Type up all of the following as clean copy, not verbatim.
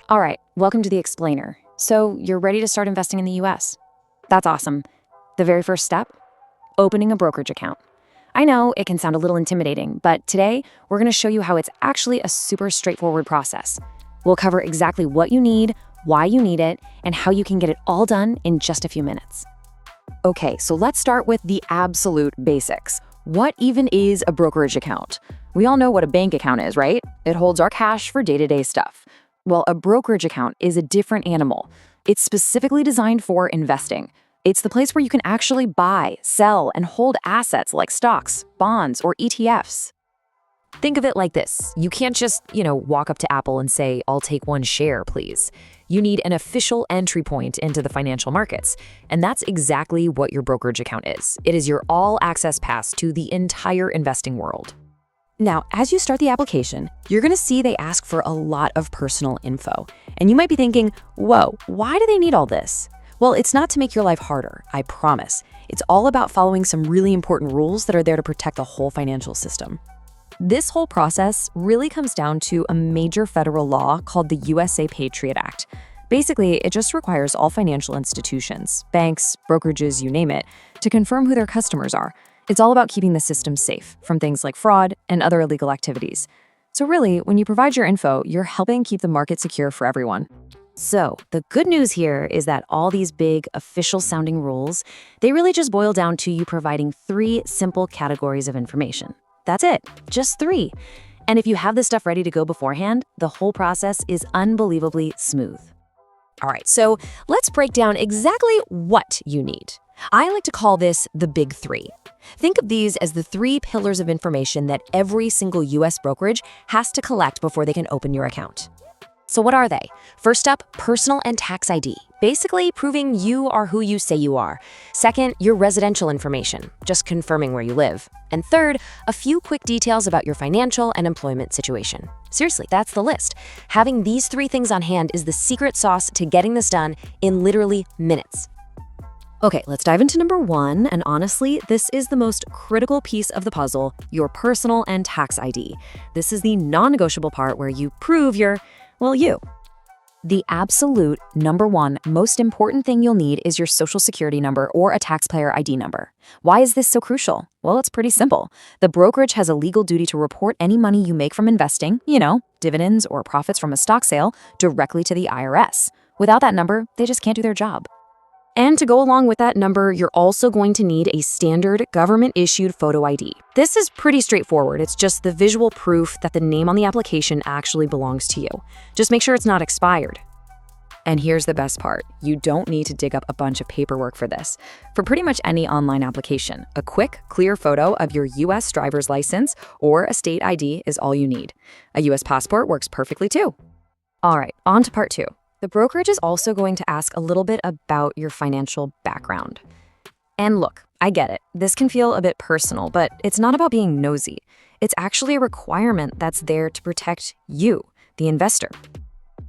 All right, welcome to the Explainer. So you're ready to start investing in the US. That's awesome. The very first step? Opening a brokerage account. I know it can sound a little intimidating, but today we're going to show you how it's actually a super straightforward process. We'll cover exactly what you need, why you need it, and how you can get it all done in just a few minutes. Okay, so let's start with the absolute basics. What even is a brokerage account? We all know what a bank account is, right? It holds our cash for day-to-day stuff. Well, a brokerage account is a different animal. It's specifically designed for investing. It's the place where you can actually buy, sell, and hold assets like stocks, bonds, or ETFs. Think of it like this. You can't just, walk up to Apple and say, "I'll take one share, please." You need an official entry point into the financial markets. And that's exactly what your brokerage account is. It is your all-access pass to the entire investing world. Now, as you start the application, you're going to see they ask for a lot of personal info. And you might be thinking, whoa, why do they need all this? Well, it's not to make your life harder, I promise. It's all about following some really important rules that are there to protect the whole financial system. This whole process really comes down to a major federal law called the USA Patriot Act. Basically, it just requires all financial institutions, banks, brokerages, you name it, to confirm who their customers are. It's all about keeping the system safe from things like fraud and other illegal activities. So really, when you provide your info, you're helping keep the market secure for everyone. So the good news here is that all these big official-sounding rules, they really just boil down to you providing 3 simple categories of information. That's it, just 3. And if you have this stuff ready to go beforehand, the whole process is unbelievably smooth. All right, so let's break down exactly what you need. I like to call this the big 3. Think of these as the 3 pillars of information that every single US brokerage has to collect before they can open your account. So what are they? First up, personal and tax ID, basically proving you are who you say you are. Second, your residential information, just confirming where you live. And third, a few quick details about your financial and employment situation. Seriously, that's the list. Having these 3 things on hand is the secret sauce to getting this done in literally minutes. Okay, let's dive into number 1, and honestly, this is the most critical piece of the puzzle, your personal and tax ID. This is the non-negotiable part where you prove you. The absolute number 1 most important thing you'll need is your social security number or a taxpayer ID number. Why is this so crucial? Well, it's pretty simple. The brokerage has a legal duty to report any money you make from investing, dividends or profits from a stock sale, directly to the IRS. Without that number, they just can't do their job. And to go along with that number, you're also going to need a standard government-issued photo ID. This is pretty straightforward. It's just the visual proof that the name on the application actually belongs to you. Just make sure it's not expired. And here's the best part. You don't need to dig up a bunch of paperwork for this. For pretty much any online application, a quick, clear photo of your US driver's license or a state ID is all you need. A US passport works perfectly too. All right, on to part 2. The brokerage is also going to ask a little bit about your financial background. And look, I get it. This can feel a bit personal, but it's not about being nosy. It's actually a requirement that's there to protect you, the investor.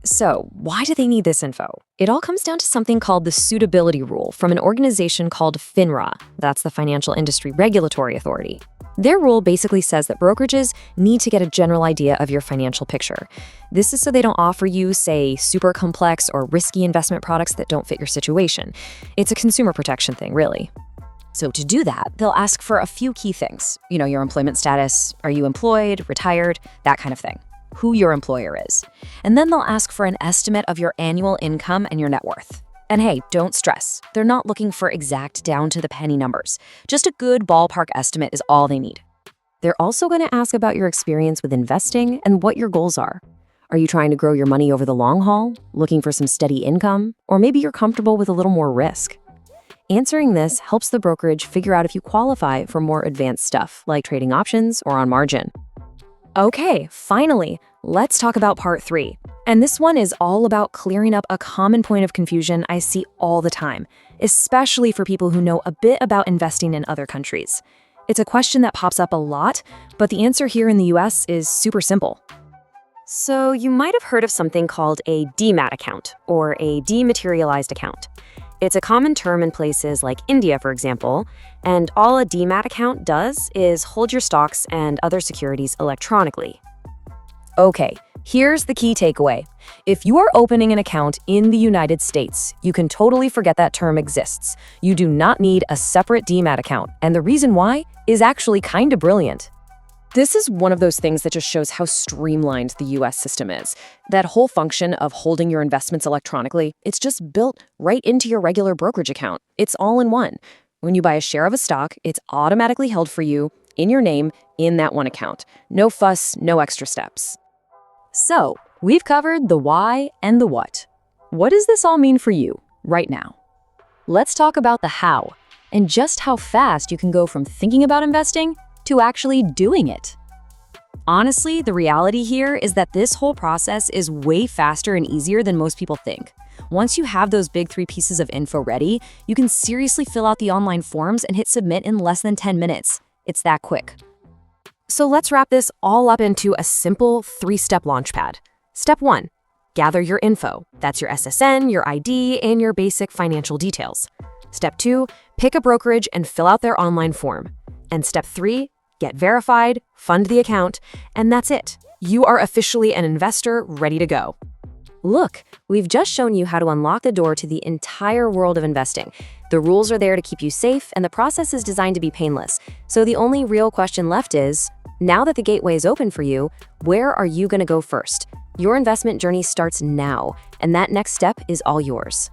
So why do they need this info? It all comes down to something called the suitability rule from an organization called FINRA. That's the Financial Industry Regulatory Authority. Their rule basically says that brokerages need to get a general idea of your financial picture. This is so they don't offer you, say, super complex or risky investment products that don't fit your situation. It's a consumer protection thing, really. So to do that, they'll ask for a few key things. Your employment status, are you employed, retired, that kind of thing. Who your employer is. And then they'll ask for an estimate of your annual income and your net worth. And hey, don't stress. They're not looking for exact down-to-the-penny numbers. Just a good ballpark estimate is all they need. They're also going to ask about your experience with investing and what your goals are. Are you trying to grow your money over the long haul, looking for some steady income, or maybe you're comfortable with a little more risk? Answering this helps the brokerage figure out if you qualify for more advanced stuff, like trading options or on margin. Okay, finally, let's talk about part 3. And this one is all about clearing up a common point of confusion I see all the time, especially for people who know a bit about investing in other countries. It's a question that pops up a lot, but the answer here in the US is super simple. So you might have heard of something called a Demat account, or a dematerialized account. It's a common term in places like India, for example, and all a Demat account does is hold your stocks and other securities electronically. Okay, Here's the key takeaway. If you are opening an account in the United States, you can totally forget that term exists. You do not need a separate Demat account, and the reason why is actually kind of brilliant. This is one of those things that just shows how streamlined the US system is. That whole function of holding your investments electronically, it's just built right into your regular brokerage account. It's all in one. When you buy a share of a stock, it's automatically held for you in your name in that one account. No fuss, no extra steps. So, we've covered the why and the what. What does this all mean for you right now? Let's talk about the how and just how fast you can go from thinking about investing to actually doing it. Honestly, the reality here is that this whole process is way faster and easier than most people think. Once you have those big 3 pieces of info ready, you can seriously fill out the online forms and hit submit in less than 10 minutes. It's that quick. So let's wrap this all up into a simple 3-step launchpad. Step 1, gather your info. That's your SSN, your ID, and your basic financial details. Step 2, pick a brokerage and fill out their online form. And step 3, get verified, fund the account, and that's it. You are officially an investor ready to go. Look, we've just shown you how to unlock the door to the entire world of investing. The rules are there to keep you safe, and the process is designed to be painless. So the only real question left is, now that the gateway is open for you, where are you going to go first? Your investment journey starts now, and that next step is all yours.